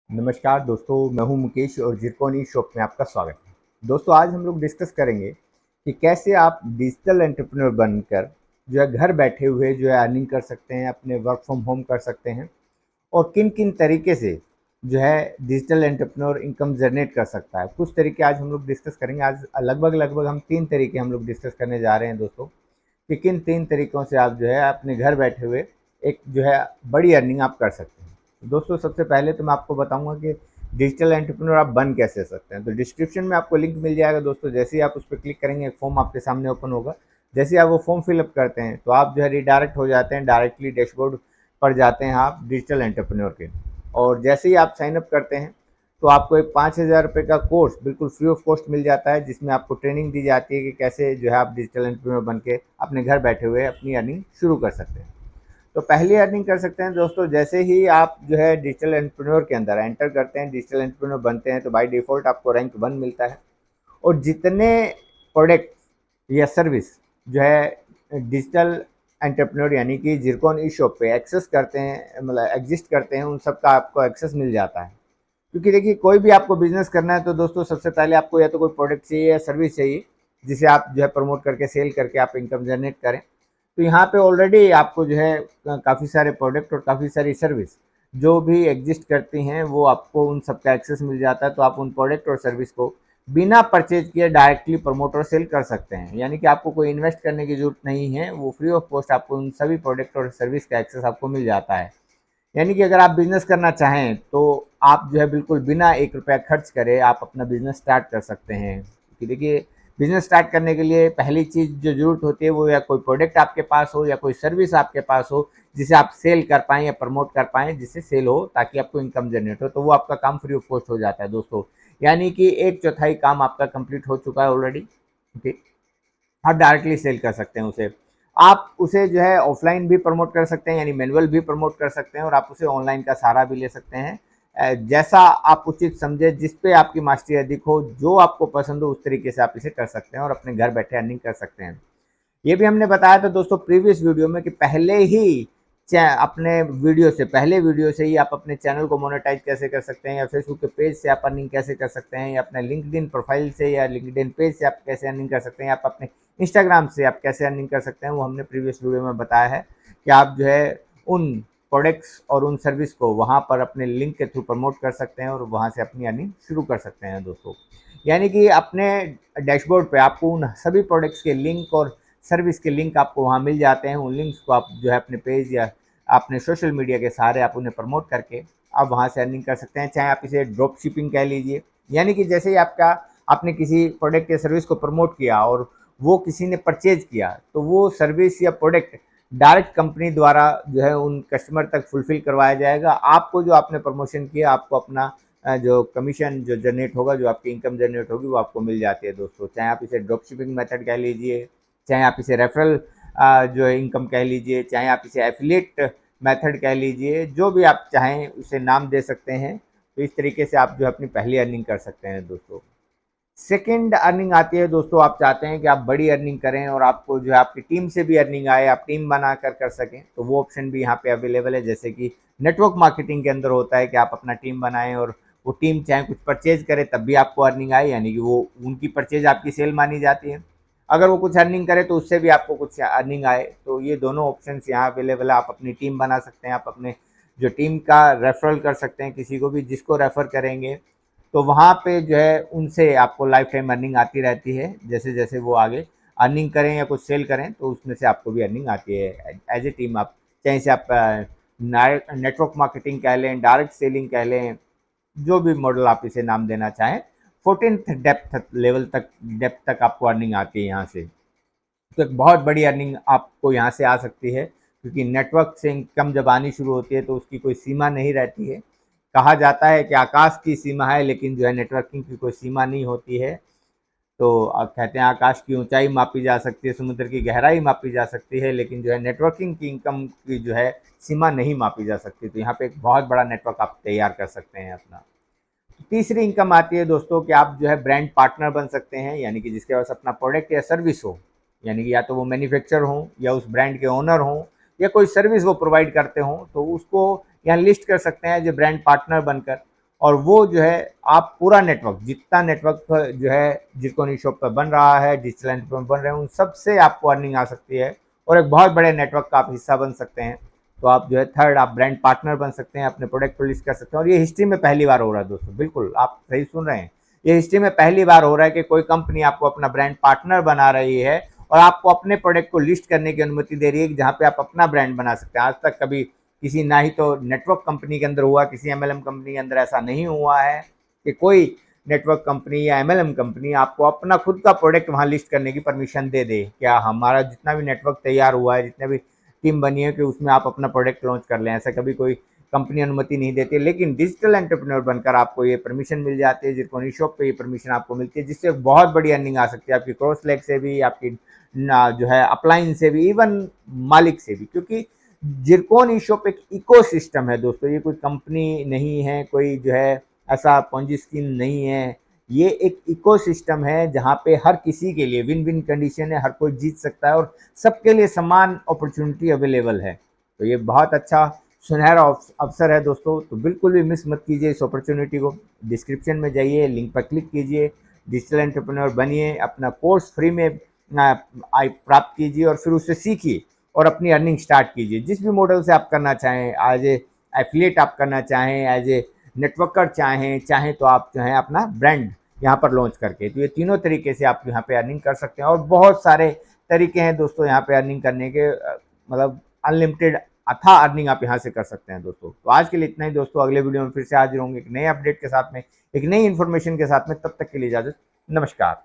नमस्कार दोस्तों, मैं हूं मुकेश और जिरकोनी शॉप में आपका स्वागत है। दोस्तों, आज हम लोग डिस्कस करेंगे कि कैसे आप डिजिटल एंटरप्रेन्योर बनकर जो है घर बैठे हुए जो है अर्निंग कर सकते हैं, अपने वर्क फ्रॉम होम कर सकते हैं और किन-किन तरीके से जो है डिजिटल एंटरप्रेन्योर इनकम जनरेट कर सकता है। कुछ तरीके आज हम लोग डिस्कस करेंगे। आज लगभग हम 3 तरीके हम लोग डिस्कस करने जा रहे हैं दोस्तों, कि किन 3 तरीकों से आप जो है अपने घर बैठे हुए एक जो है बड़ी अर्निंग आप कर सकते हैं। दोस्तों, सबसे पहले तो मैं आपको बताऊँगा कि डिजिटल एंटरप्रेन्योर आप बन कैसे सकते हैं। तो डिस्क्रिप्शन में आपको लिंक मिल जाएगा दोस्तों, जैसे ही आप उस पे क्लिक करेंगे एक फॉर्म आपके सामने ओपन होगा। जैसे ही आप वो फॉर्म फिल अप करते हैं तो आप जो है रिडायरेक्ट हो जाते हैं, डायरेक्टली डैशबोर्ड पर जाते हैं आप डिजिटल एंटरप्रेन्योर के। और जैसे ही आप साइन अप करते हैं तो आपको एक 5,000 रुपये का कोर्स बिल्कुल फ्री ऑफ कॉस्ट मिल जाता है, जिसमें आपको ट्रेनिंग दी जाती है कि कैसे जो है आप डिजिटल एंटरप्रेन्योर बन के अपने घर बैठे हुए अपनी अर्निंग शुरू कर सकते हैं। तो पहली अर्निंग कर सकते हैं दोस्तों, जैसे ही आप जो है डिजिटल एंटरप्रेन्योर के अंदर एंटर करते हैं, डिजिटल एंटरप्रेन्योर बनते हैं, तो बाय डिफ़ॉल्ट आपको रैंक 1 मिलता है। और जितने प्रोडक्ट या सर्विस जो है डिजिटल एंटरप्रेन्योर यानी कि जिरकॉन ई शॉप पे एक्सेस करते हैं, मतलब एग्जिस्ट करते हैं, उन सब का आपको एक्सेस मिल जाता है। क्योंकि देखिए, कोई भी आपको बिजनेस करना है तो दोस्तों सबसे पहले आपको या तो कोई प्रोडक्ट चाहिए या सर्विस चाहिए, जिसे आप जो है प्रमोट करके सेल करके आप इनकम जनरेट करें। तो यहाँ पे ऑलरेडी आपको जो है काफ़ी सारे प्रोडक्ट और काफ़ी सारी सर्विस जो भी एग्जिस्ट करती हैं, वो आपको उन सब का एक्सेस मिल जाता है। तो आप उन प्रोडक्ट और सर्विस को बिना परचेज किए डायरेक्टली प्रमोट और सेल कर सकते हैं, यानी कि आपको कोई इन्वेस्ट करने की जरूरत नहीं है। वो फ्री ऑफ कॉस्ट आपको उन सभी प्रोडक्ट और सर्विस का एक्सेस आपको मिल जाता है। यानी कि अगर आप बिज़नेस करना चाहें तो आप जो है बिल्कुल बिना 1 रुपया खर्च करे आप अपना बिज़नेस स्टार्ट कर सकते हैं। कि देखिए, बिज़नेस स्टार्ट करने के लिए पहली चीज़ जो ज़रूरत होती है वो या कोई प्रोडक्ट आपके पास हो या कोई सर्विस आपके पास हो, जिसे आप सेल कर पाएँ या प्रमोट कर पाएँ, जिससे सेल हो ताकि आपको इनकम जनरेट हो, तो वो आपका काम फ्री ऑफ कॉस्ट हो जाता है दोस्तों। यानी कि 1/4 काम आपका कंप्लीट हो चुका है ऑलरेडी। ठीक। आप डायरेक्टली सेल कर सकते हैं उसे। आप उसे जो है ऑफ़लाइन भी प्रमोट कर सकते हैं, यानी मैनुअल भी प्रमोट कर सकते हैं, और आप उसे ऑनलाइन का सहारा भी ले सकते हैं। जैसा आप उचित समझें, जिस पे आपकी मास्टरी अधिक हो, जो आपको पसंद हो, उस तरीके से आप इसे कर सकते हैं और अपने घर बैठे अर्निंग कर सकते हैं। ये भी हमने बताया था दोस्तों प्रीवियस वीडियो में कि पहले ही अपने वीडियो से पहले वीडियो से ही आप अपने चैनल को मोनेटाइज कैसे कर सकते हैं, या फेसबुक के पेज से आप अर्निंग कैसे कर सकते हैं, या अपने लिंक्डइन प्रोफाइल से या लिंक्डइन पेज से आप कैसे अर्निंग कर सकते हैं, आप अपने इंस्टाग्राम से आप कैसे अर्निंग कर सकते हैं, वो हमने प्रीवियस वीडियो में बताया है कि आप जो है उन प्रोडक्ट्स और उन सर्विस को वहाँ पर अपने लिंक के थ्रू प्रमोट कर सकते हैं और वहाँ से अपनी अर्निंग शुरू कर सकते हैं दोस्तों। यानी कि अपने डैशबोर्ड पे आपको उन सभी प्रोडक्ट्स के लिंक और सर्विस के लिंक आपको वहाँ मिल जाते हैं। उन लिंक्स को आप जो है अपने पेज या अपने सोशल मीडिया के सहारे आप उन्हें प्रमोट करके आप वहाँ से अर्निंग कर सकते हैं। चाहे आप इसे ड्रॉप शिपिंग कह लीजिए, यानी कि जैसे ही आपने किसी प्रोडक्ट या सर्विस को प्रमोट किया और वो किसी ने परचेज किया, तो वो सर्विस या प्रोडक्ट डायरेक्ट कंपनी द्वारा जो है उन कस्टमर तक फुलफिल करवाया जाएगा। आपको जो आपने प्रमोशन किया, आपको अपना जो कमीशन जो जनरेट होगा, जो आपकी इनकम जनरेट होगी, वो आपको मिल जाती है दोस्तों। चाहे आप इसे ड्रॉप शिपिंग मेथड कह लीजिए, चाहे आप इसे रेफरल जो है इनकम कह लीजिए, चाहे आप इसे एफिलिएट मेथड कह लीजिए, जो भी आप चाहें उसे नाम दे सकते हैं। तो इस तरीके से आप जो है अपनी पहली अर्निंग कर सकते हैं दोस्तों। सेकंड अर्निंग आती है दोस्तों, आप चाहते हैं कि आप बड़ी अर्निंग करें और आपको जो है आपकी टीम से भी अर्निंग आए, आप टीम बनाकर कर सकें, तो वो ऑप्शन भी यहाँ पे अवेलेबल है। जैसे कि नेटवर्क मार्केटिंग के अंदर होता है कि आप अपना टीम बनाएं और वो टीम चाहे कुछ परचेज करे तब भी आपको अर्निंग आए, यानी कि वो उनकी परचेज आपकी सेल मानी जाती है। अगर वो कुछ अर्निंग करे तो उससे भी आपको कुछ अर्निंग आए, तो ये दोनों ऑप्शन यहाँ अवेलेबल है। आप अपनी टीम बना सकते हैं, आप अपने जो टीम का रेफरल कर सकते हैं किसी को भी, जिसको रेफर करेंगे तो वहाँ पे जो है उनसे आपको लाइफ टाइम अर्निंग आती रहती है। जैसे जैसे वो आगे अर्निंग करें या कुछ सेल करें तो उसमें से आपको भी अर्निंग आती है एज ए टीम। आप चाहे इसे आप नेटवर्क मार्केटिंग कह लें, डायरेक्ट सेलिंग कह लें, जो भी मॉडल आप इसे नाम देना चाहें। 14th डेप्थ लेवल तक, डेप्थ तक आपको अर्निंग आती है यहाँ से। तो एक बहुत बड़ी अर्निंग आपको यहाँ से आ सकती है, क्योंकि नेटवर्क से इनकम जब आनी शुरू होती है तो उसकी कोई सीमा नहीं रहती है। कहा जाता है कि आकाश की सीमा है, लेकिन जो है नेटवर्किंग की कोई सीमा नहीं होती है। तो कहते हैं आकाश की ऊंचाई मापी जा सकती है, समुद्र की गहराई मापी जा सकती है, लेकिन जो है नेटवर्किंग की इनकम की जो है सीमा नहीं मापी जा सकती। तो यहाँ पे एक बहुत बड़ा नेटवर्क आप तैयार कर सकते हैं अपना। तीसरी इनकम आती है दोस्तों कि आप जो है ब्रांड पार्टनर बन सकते हैं, यानी कि जिसके पास अपना प्रोडक्ट या सर्विस हो, यानी कि या तो वो मैन्युफैक्चर हो या उस ब्रांड के ओनर हो या कोई सर्विस वो प्रोवाइड करते हो, तो उसको यहाँ लिस्ट कर सकते हैं जो ब्रांड पार्टनर बनकर। और वो जो है आप पूरा नेटवर्क, जितना नेटवर्क जो है जिरकोनी शॉप पर बन रहा है, डिजिटल एंटरप्रेन्योर बन रहे हैं, उन सब से आपको अर्निंग आ सकती है और एक बहुत बड़े नेटवर्क का आप हिस्सा बन सकते हैं। तो आप जो है थर्ड आप ब्रांड पार्टनर बन सकते हैं, अपने प्रोडक्ट को लिस्ट कर सकते हैं और ये हिस्ट्री में पहली बार हो रहा है दोस्तों। बिल्कुल आप सही सुन रहे हैं, ये हिस्ट्री में पहली बार हो रहा है कि कोई कंपनी आपको अपना ब्रांड पार्टनर बना रही है और आपको अपने प्रोडक्ट को लिस्ट करने की अनुमति दे रही है, जहाँ पे आप अपना ब्रांड बना सकते हैं। आज तक कभी किसी, ना ही तो नेटवर्क कंपनी के अंदर हुआ, किसी एमएलएम कंपनी के अंदर ऐसा नहीं हुआ है कि कोई नेटवर्क कंपनी या एमएलएम कंपनी आपको अपना खुद का प्रोडक्ट वहाँ लिस्ट करने की परमिशन दे दे। क्या हमारा जितना भी नेटवर्क तैयार हुआ है, जितने भी टीम बनी है, कि उसमें आप अपना प्रोडक्ट लॉन्च कर लें, ऐसा कभी कोई कंपनी अनुमति नहीं देती है। लेकिन डिजिटल एंटरप्रेन्योर बनकर आपको ये परमिशन मिल जाती है, जिरकोनी शॉप पे ये परमिशन आपको मिलती है, जिससे बहुत बड़ी अर्निंग आ सकती है आपकी क्रॉस लेग से भी, आपकी जो है अपलाइन से भी, इवन मालिक से भी। क्योंकि जिरकोनी शॉप एक इकोसिस्टम है दोस्तों, ये कोई कंपनी नहीं है, कोई जो है ऐसा पोंजी स्कीम नहीं है। ये एक इकोसिस्टम है जहाँ पे हर किसी के लिए विन विन कंडीशन है, हर कोई जीत सकता है और सबके लिए समान अपॉर्चुनिटी अवेलेबल है। तो ये बहुत अच्छा सुनहरा अवसर है दोस्तों, तो बिल्कुल भी मिस मत कीजिए इस अपॉर्चुनिटी को। डिस्क्रिप्शन में जाइए, लिंक पर क्लिक कीजिए, डिजिटल एंटरप्रेन्योर बनिए, अपना कोर्स फ्री में प्राप्त कीजिए और फिर उससे सीखिए और अपनी अर्निंग स्टार्ट कीजिए। जिस भी मॉडल से आप करना चाहें, एज ए एफिलिएट आप करना चाहें, एज ए नेटवर्कर चाहें तो आप जो है अपना ब्रांड यहाँ पर लॉन्च करके, तो ये तीनों तरीके से आप यहाँ पे अर्निंग कर सकते हैं और बहुत सारे तरीके हैं दोस्तों यहाँ पे अर्निंग करने के, मतलब अनलिमिटेड अथाह अर्निंग आप यहाँ से कर सकते हैं दोस्तों। तो आज के लिए इतना ही दोस्तों, अगले वीडियो में फिर से हाजिर होंगे एक नए अपडेट के साथ में, एक नई इन्फॉर्मेशन के साथ में। तब तक के लिए इजाजत, नमस्कार।